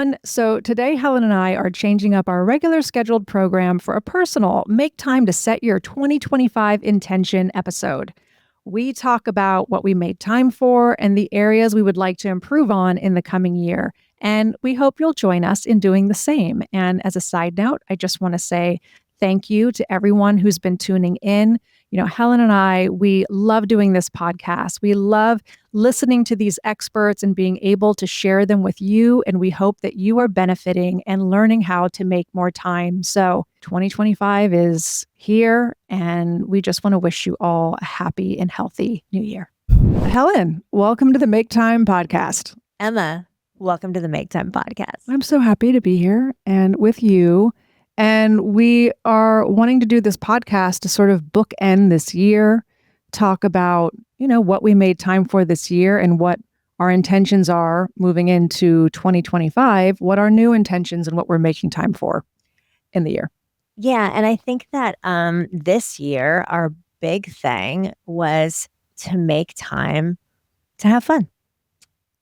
everyone. So today, Helen and I are changing up our regular scheduled program for a personal Make Time to Set Your 2025 Intention episode. We talk about what we made time for and the areas we would like to improve on in the coming year. And we hope you'll join us in doing the same. And as a side note, I just want to say thank you to everyone who's been tuning in. You know, Helen and I, we love doing this podcast. We love listening to these experts and being able to share them with you. And we hope that you are benefiting and learning how to make more time. So 2025 is here, and we just want to wish you all a happy and healthy new year. Helen, welcome to the Make Time podcast. Emma, welcome to the Make Time podcast. I'm so happy to be here and with you. And we are wanting to do this podcast to sort of bookend this year, talk about, you know, what we made time for this year and what our intentions are moving into 2025, what our new intentions and what we're making time for in the year. Yeah. And I think that this year, our big thing was to make time to have fun.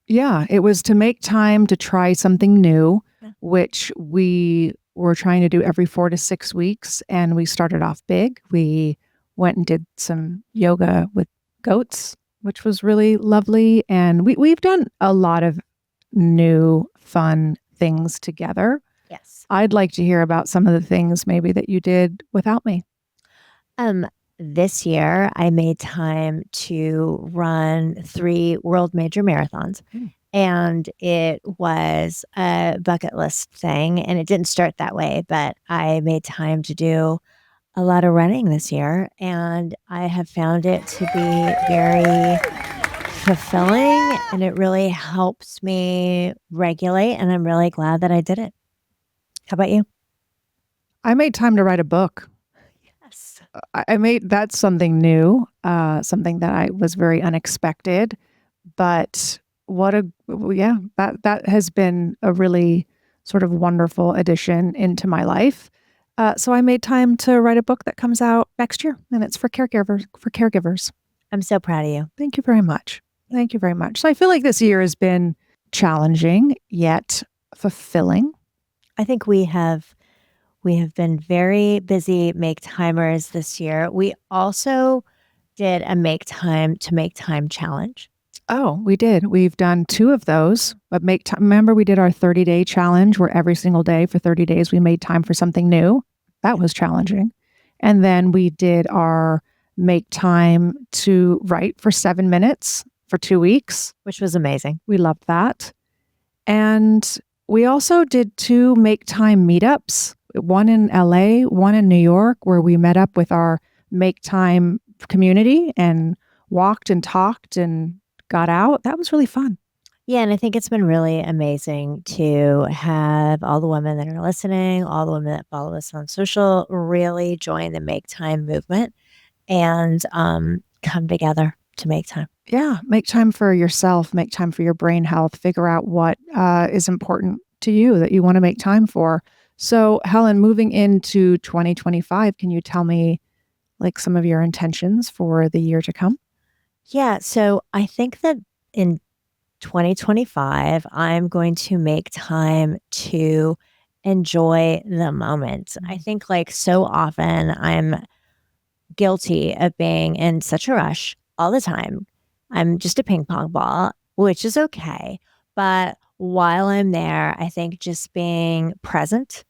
Yeah, it was to make time to try something new, which we're trying to do every 4 to 6 weeks. And we started off big. We went and did some yoga with goats, which was really lovely. And we've done a lot of new, fun things together. Yes. I'd like to hear about some of the things maybe that you did without me. This year, I made time to run 3 world major marathons. And it was a bucket list thing. And it didn't start that way, but I made time to do a lot of running this year. And I have found it to be very fulfilling. And it really helps me regulate. And I'm really glad that I did it. How about you? I made time to write a book. Yes. That's something new, something that was very unexpected, but that has been a really sort of wonderful addition into my life. So I made time to write a book that comes out next year, and it's for caregivers. I'm so proud of you. Thank you very much. Thank you very much. So I feel like this year has been challenging yet fulfilling. I think we have been very busy make timers this year. We also did a make time challenge. Oh, we did. We've done 2 of those. But remember, we did our 30-day challenge where every single day for 30 days we made time for something new. That was challenging. And then we did our make time to write for 7 minutes for 2 weeks, which was amazing. We loved that. And we also did 2 make time meetups, one in LA, one in New York, where we met up with our make time community and walked and talked and got out. That was really fun. Yeah, and I think it's been really amazing to have all the women that are listening, all the women that follow us on social, really join the Make Time movement and come together to make time. Yeah, make time for yourself, make time for your brain health, figure out what is important to you that you want to make time for. So, Helen, moving into 2025, can you tell me like some of your intentions for the year to come? Yeah, so I think that in 2025, I'm going to make time to enjoy the moment. I think like so often I'm guilty of being in such a rush all the time. I'm just a ping pong ball, which is okay. But while I'm there, I think just being present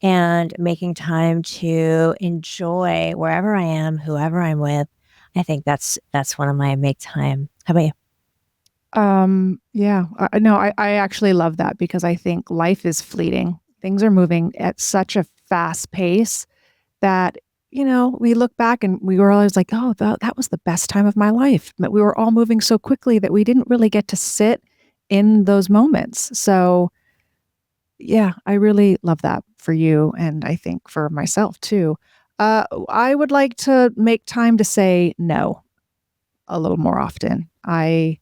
and making time to enjoy wherever I am, whoever I'm with, I think that's one of my make time. How about you? Yeah, no, I actually love that because I think life is fleeting. Things are moving at such a fast pace that, you know, we look back and we were always like, oh, that was the best time of my life. But we were all moving so quickly that we didn't really get to sit in those moments. So yeah, I really love that for you. And I think for myself too. I would like to make time to say no a little more often. I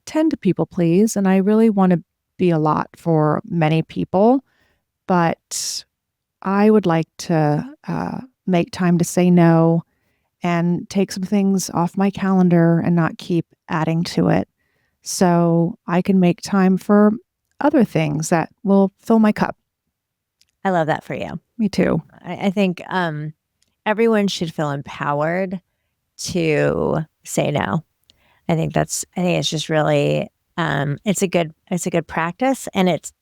tend to people please, and I really want to be a lot for many people, but I would like to make time to say no and take some things off my calendar and not keep adding to it. So I can make time for other things that will fill my cup. I love that for you. Me too. I think everyone should feel empowered to say no. I think it's just really it's a good practice, and it's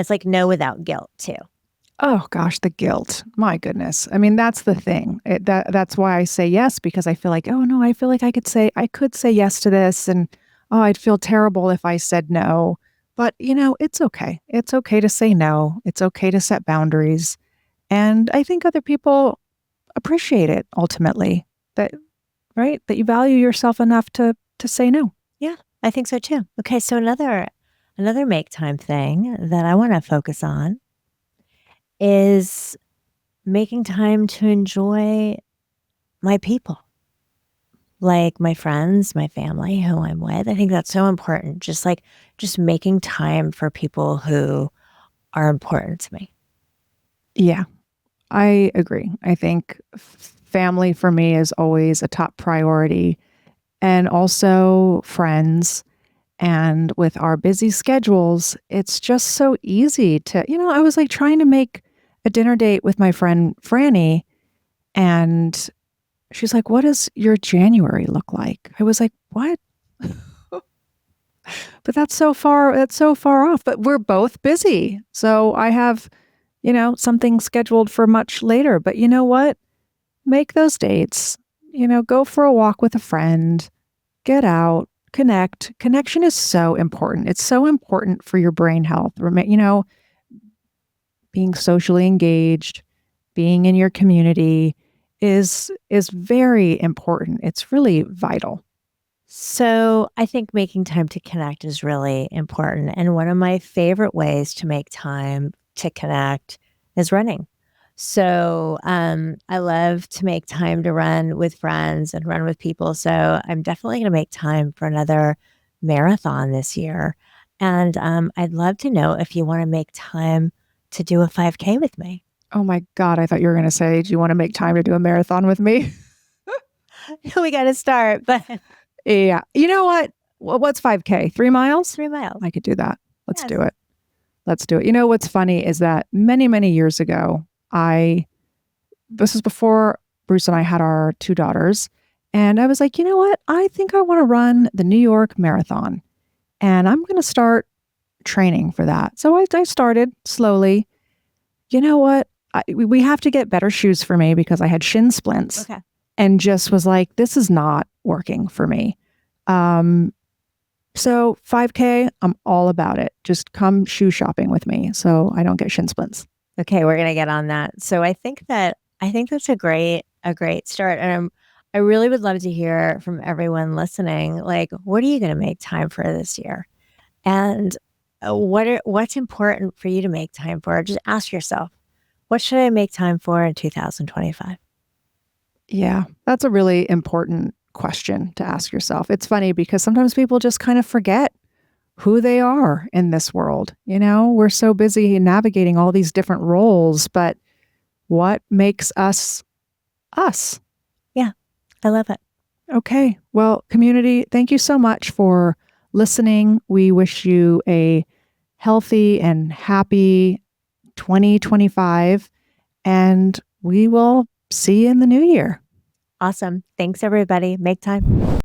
like no without guilt too. Oh gosh, the guilt. My goodness. I mean, that's the thing. That's why I say yes, because I feel like, oh no, I feel like I could say yes to this, and oh, I'd feel terrible if I said no. But it's okay. It's okay to say no. It's okay to set boundaries. And I think other people appreciate it ultimately. That right? That you value yourself enough to say no. Yeah, I think so too. Okay, so another make time thing that I want to focus on is making time to enjoy my people, like my friends, my family, who I'm with. I think that's so important. Just making time for people who are important to me. Yeah, I agree. I think family for me is always a top priority, and also friends. And with our busy schedules, it's just so easy to, I was like trying to make a dinner date with my friend Franny, and she's like, "What does your January look like?" I was like, "What?" But that's so far off. But we're both busy. So I have, something scheduled for much later. But you know what? Make those dates, go for a walk with a friend, get out, connect. Connection is so important. It's so important for your brain health. Being socially engaged, being in your community is very important. It's really vital. So I think making time to connect is really important. And one of my favorite ways to make time to connect is running. So I love to make time to run with friends and run with people. So I'm definitely going to make time for another marathon this year. And I'd love to know if you want to make time to do a 5K with me. Oh my God, I thought you were going to say, do you want to make time to do a marathon with me? We got to start, but yeah. You know what? What's 5K? 3 miles? 3 miles. I could do that. Let's do it. Let's do it. You know, what's funny is that many, many years ago, this was before Bruce and I had our 2 daughters. And I was like, you know what? I think I want to run the New York Marathon, and I'm going to start training for that. So I started slowly. You know what? We have to get better shoes for me because I had shin splints. Okay. And just was like, this is not working for me. So 5K, I'm all about it. Just come shoe shopping with me so I don't get shin splints. Okay, we're gonna get on that. So I think that's a great start, and I really would love to hear from everyone listening. Like, what are you going to make time for this year, and what's important for you to make time for? Just ask yourself, what should I make time for in 2025? Yeah, that's a really important question to ask yourself. It's funny because sometimes people just kind of forget who they are in this world. We're so busy navigating all these different roles, but what makes us us? Yeah, I love it. Okay. Well, community, thank you so much for listening. We wish you a healthy and happy 2025, and we will see you in the new year. Awesome. Thanks, everybody. Make time.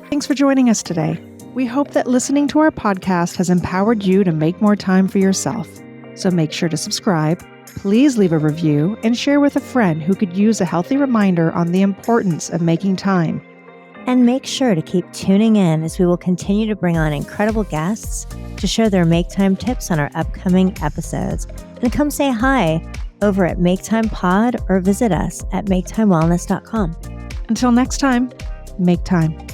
Thanks for joining us today. We hope that listening to our podcast has empowered you to make more time for yourself. So make sure to subscribe, please leave a review, and share with a friend who could use a healthy reminder on the importance of making time. And make sure to keep tuning in as we will continue to bring on incredible guests to share their make time tips on our upcoming episodes. And come say hi over at Make Time Pod or visit us at maketimewellness.com. Until next time, make time.